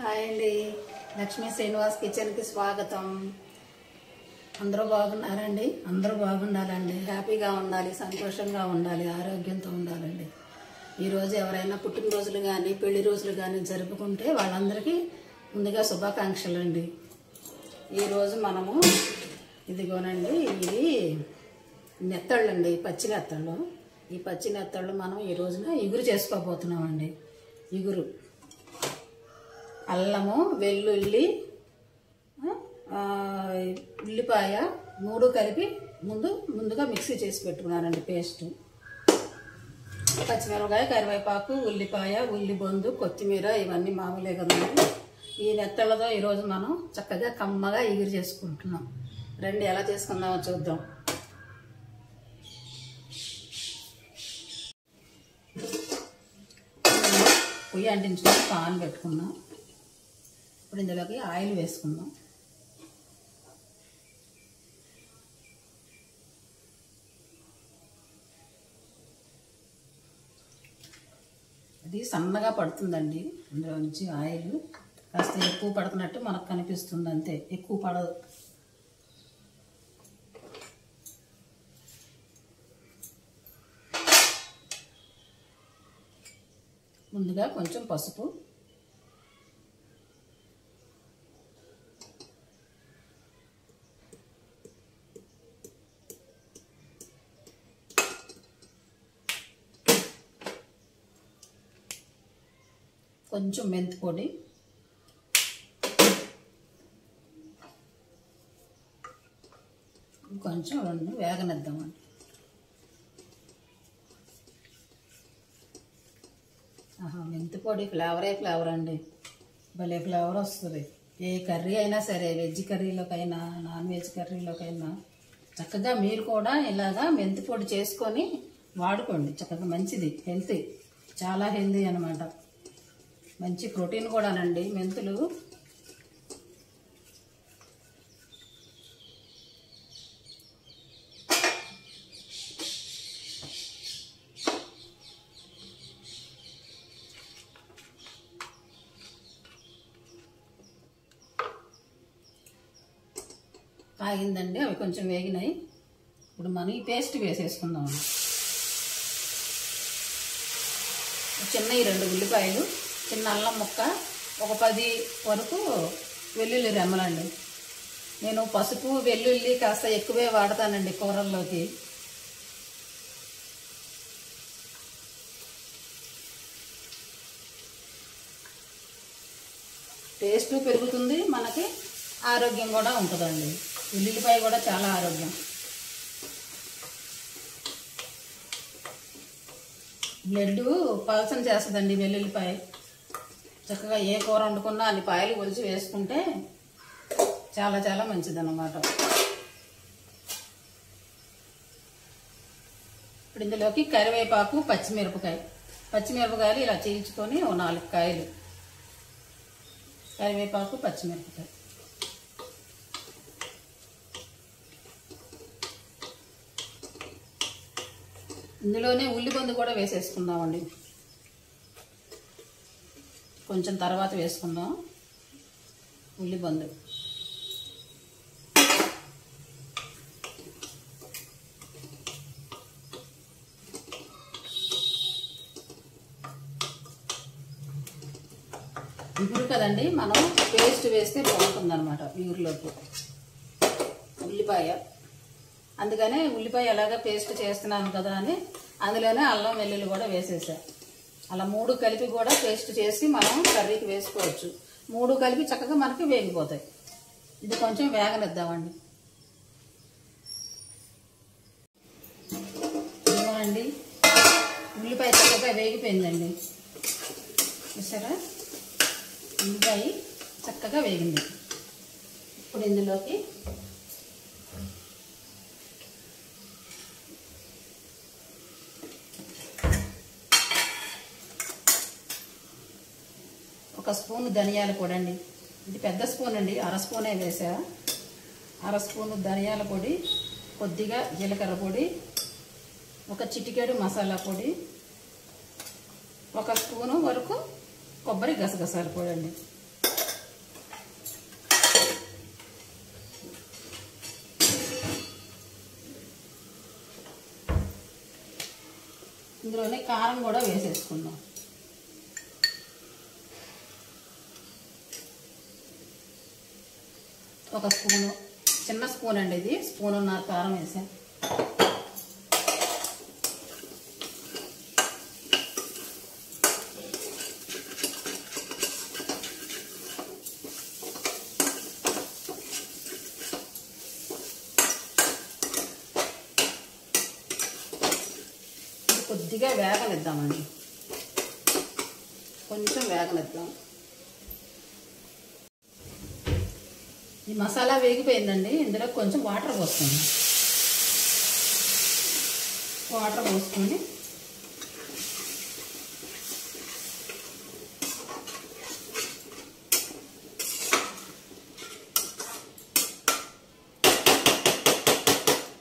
Hi అండి, లక్ష్మీ శ్రీనివాస్ కిచెన్కి స్వాగతం. అందరూ బాగున్నారండి? అందరూ బాగుండాలండి, హ్యాపీగా ఉండాలి, సంతోషంగా ఉండాలి, ఆరోగ్యంతో ఉండాలండి. ఈరోజు ఎవరైనా పుట్టినరోజులు కానీ పెళ్లి రోజులు కానీ జరుపుకుంటే వాళ్ళందరికీ ముందుగా శుభాకాంక్షలు అండి. ఈరోజు మనము ఇదిగోనండి, ఇవి నెత్తళ్ళు అండి, పచ్చి నెత్తళ్ళు. ఈ పచ్చి నెత్తళ్ళు మనం ఈ రోజున ఇగురు చేసుకోబోతున్నామండి. ఇగురు అల్లము, వెల్లుల్లి, ఉల్లిపాయ మూడు కలిపి ముందుగా మిక్సీ చేసి పెట్టుకున్నానండి పేస్ట్. పచ్చిమిరపకాయ, కరివేపాకు, ఉల్లిపాయ, ఉల్లిబొందు, కొత్తిమీర ఇవన్నీ మామూలే కదండి. ఈ నెత్తళ్ళతో ఈరోజు మనం చక్కగా కమ్మగా ఇగురు చేసుకుంటున్నాం. రండి ఎలా చేసుకుందామో చూద్దాం. పొయ్యి అంటించుకొని పాన్ పెట్టుకున్నాం. ఇప్పుడు ఇందులోకి ఆయిల్ వేసుకుందాం. అది సన్నగా పడుతుందండి. ఇందులో నుంచి ఆయిల్ కాస్త ఎక్కువ పడుతున్నట్టు మనకు కనిపిస్తుంది, అంతే, ఎక్కువ పడదు. ముందుగా కొంచెం పసుపు, కొంచెం మెంతి పొడి, కొంచెం వేగనిద్దామండి. మెంతి పొడి ఫ్లేవర్ అండి, భలే ఫ్లేవర్ వస్తుంది. ఏ కర్రీ అయినా సరే, వెజ్ కర్రీలోకైనా నాన్ వెజ్ కర్రీలోకైనా చక్కగా మీరు కూడా ఇలాగా మెంతి పొడి చేసుకొని వాడుకోండి. చక్కగా మంచిది, హెల్తీ, చాలా హెల్తీ అన్నమాట. మంచి ప్రోటీన్ కూడానండి మెంతులు. కాగిందండి, అవి కొంచెం వేగినాయి. ఇప్పుడు మనం ఈ పేస్ట్ వేసేసుకుందాం. చిన్న 2 ఉల్లిపాయలు, చిన్న అల్లం ముక్క, ఒక 10 వరకు వెల్లుల్లి రెమ్మలండి. నేను పసుపు వెల్లుల్లి కాస్త ఎక్కువే వాడతానండి కూరల్లోకి. టేస్ట్ పెరుగుతుంది, మనకి ఆరోగ్యం కూడా ఉంటుందండి. ఉల్లిపాయ కూడా చాలా ఆరోగ్యం. బ్లడ్ పలచన చేస్తుందండి వెల్లుల్లిపాయ. చక్కగా ఏ కూర వండుకున్నా అన్ని పాయలు కొలిచి వేసుకుంటే చాలా చాలా మంచిదన్నమాట. ఇప్పుడు ఇందులోకి కరివేపాకు, పచ్చిమిరపకాయలు ఇలా చీల్చుకొని 4 కాయలు కరివేపాకు, పచ్చిమిరపకాయ. ఇందులోనే ఉల్లిబొందు కూడా వేసేసుకుందామండి. కొంచెం తర్వాత వేసుకుందాం ఉల్లిబొందు. ఇగురు కదండి, మనం పేస్ట్ వేస్తే బాగుంటుందన్నమాట ఇగురులోకి. ఉల్లిపాయ అందుకనే ఉల్లిపాయ ఎలాగా పేస్ట్ చేస్తున్నాను కదా అని అందులోనే అల్లం వెల్లుల్లి కూడా వేసేసా. అలా 3 కలిపి కూడా పేస్ట్ చేసి మనం కర్రీకి వేసుకోవచ్చు. 3 కలిపి చక్కగా మనకి వేగిపోతాయి. ఇది కొంచెం వేగనిద్దామండి. ఇదిగోనండి, ఉల్లిపాయ చక్కగా వేగిపోయిందండి. చూసారా, ఉల్లిపాయ చక్కగా వేగింది. ఇప్పుడు ఇందులోకి ఒక స్పూను ధనియాల పొడి అండి. ఇది పెద్ద స్పూన్ అండి, 1/2 స్పూనే వేసా. 1/2 స్పూను ధనియాల పొడి, కొద్దిగా జీలకర్ర పొడి, ఒక చిటికెడు మసాలా పొడి, 1 స్పూను వరకు కొబ్బరి గసగసాల పొడి అండి. ఇందులోనే కారం కూడా వేసేసుకుందాం. ఒక స్పూను, చిన్న స్పూన్ అండి ఇది, స్పూనున్నర కారం వేసాను. కొద్దిగా వేగనిద్దామండి, కొంచెం వేగనిద్దాం. ఈ మసాలా వేగిపోయిందండి. ఇందులో కొంచెం వాటర్ పోసుకుందాం. వాటర్ పోసుకొని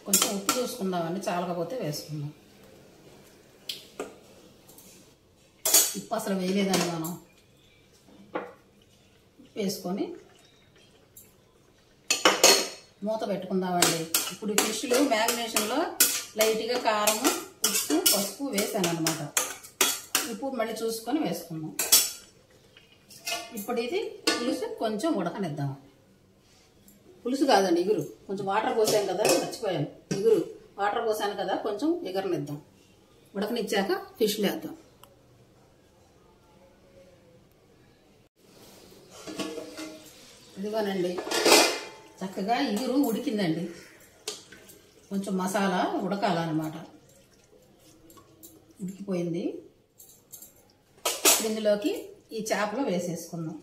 కొంచెం ఉప్పు చూసుకుందామండి, చాలకపోతే వేసుకుందాం. ఉప్పు అసలు వేయలేదండి మనం. వేసుకొని మూత పెట్టుకుందామండి. ఇప్పుడు ఫిష్లు మ్యారినేషన్లో లైట్గా కారము, ఉప్పు, పసుపు వేసాను అనమాట. ఉప్పు మళ్ళీ చూసుకొని వేసుకుందాం. ఇప్పుడు ఇది పులుసు కొంచెం ఉడకనిద్దాం. పులుసు కాదండి, ఇగురు. కొంచెం వాటర్ పోసాను కదా, మర్చిపోయాను. ఇగురు వాటర్ పోసాను కదా, కొంచెం ఎగరనిద్దాం. ఉడకనిచ్చాక ఫిష్లు వేద్దాం. ఇదిగోనండి, చక్కగా ఇగురు ఉడికిందండి. కొంచెం మసాలా ఉడకాలన్నమాట. ఉడికిపోయింది. ఇందులోకి ఈ చేపలు వేసేసుకుందాం.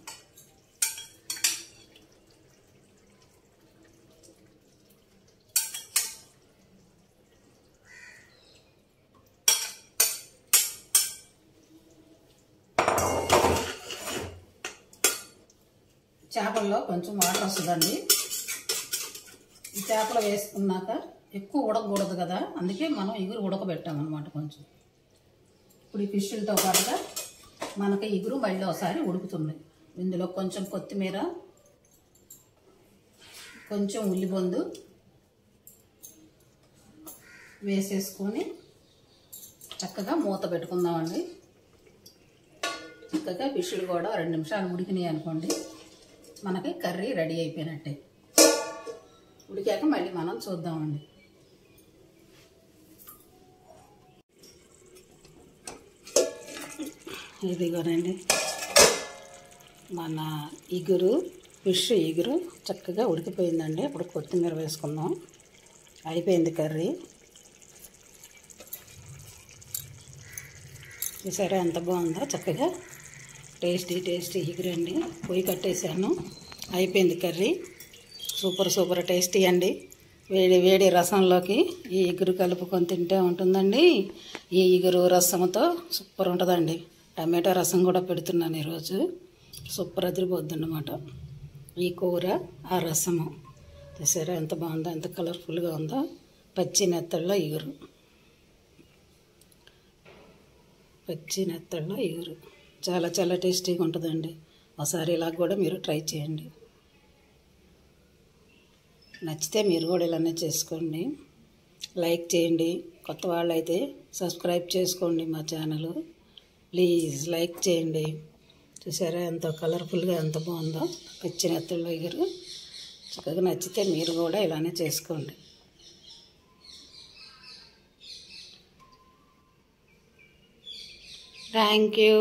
చేపల్లో కొంచెం వాటర్ వస్తుందండి. ఈ చేపలు వేసుకున్నాక ఎక్కువ ఉడకకూడదు కదా, అందుకే మనం ఇగురు ఉడకబెట్టామన్నమాట కొంచెం. ఇప్పుడు ఈ ఫిష్లతో పాటుగా మనకి ఇగురు మళ్ళీ ఒకసారి ఉడుకుతుంది. ఇందులో కొంచెం కొత్తిమీర, కొంచెం ఉల్లిపొందు వేసేసుకొని చక్కగా మూత పెట్టుకుందామండి. చక్కగా ఫిష్లు కూడా 2 నిమిషాలు ఉడికినాయి అనుకోండి, మనకి కర్రీ రెడీ అయిపోయినట్టే. ఉడికాక మళ్ళీ మనం చూద్దామండి. ఇదిగోనండి, మన ఇగురు, ఫిష్ ఇగురు చక్కగా ఉడికిపోయిందండి. ఇప్పుడు కొత్తిమీర వేసుకుందాం. అయిపోయింది కర్రీ. చూసారా ఎంత బాగుందో, చక్కగా టేస్టీ ఇగురు అండి. పొయ్యి కట్టేసాను, అయిపోయింది కర్రీ. సూపర్ టేస్టీ అండి. వేడి రసంలోకి ఈ ఇగురు కలుపుకొని తింటే ఉంటుందండి. ఈ ఇగురు రసంతో సూపర్ ఉంటుందండి. టమాటో రసం కూడా పెడుతున్నాను ఈరోజు. సూపర్ అదిరిపోద్ది అన్నమాట ఈ కూర, ఆ రసము. చూసారా ఎంత బాగుందో, ఎంత కలర్ఫుల్గా ఉందో. పచ్చి నెత్తళ్ళ ఇగురు, పచ్చి నెత్తళ్ళ ఇగురు చాలా టేస్టీగా ఉంటుందండి. ఒకసారి ఇలా కూడా మీరు ట్రై చేయండి. నచ్చితే మీరు కూడా ఇలానే చేసుకోండి. లైక్ చేయండి. కొత్త వాళ్ళు అయితే సబ్స్క్రైబ్ చేసుకోండి మా ఛానల్. ప్లీజ్ లైక్ చేయండి. చూసారా ఎంత కలర్ఫుల్గా ఎంత బాగుందో పచ్చి నెత్తళ్ళ ఇగురు. చక్కగా నచ్చితే మీరు కూడా ఇలానే చేసుకోండి. Thank you.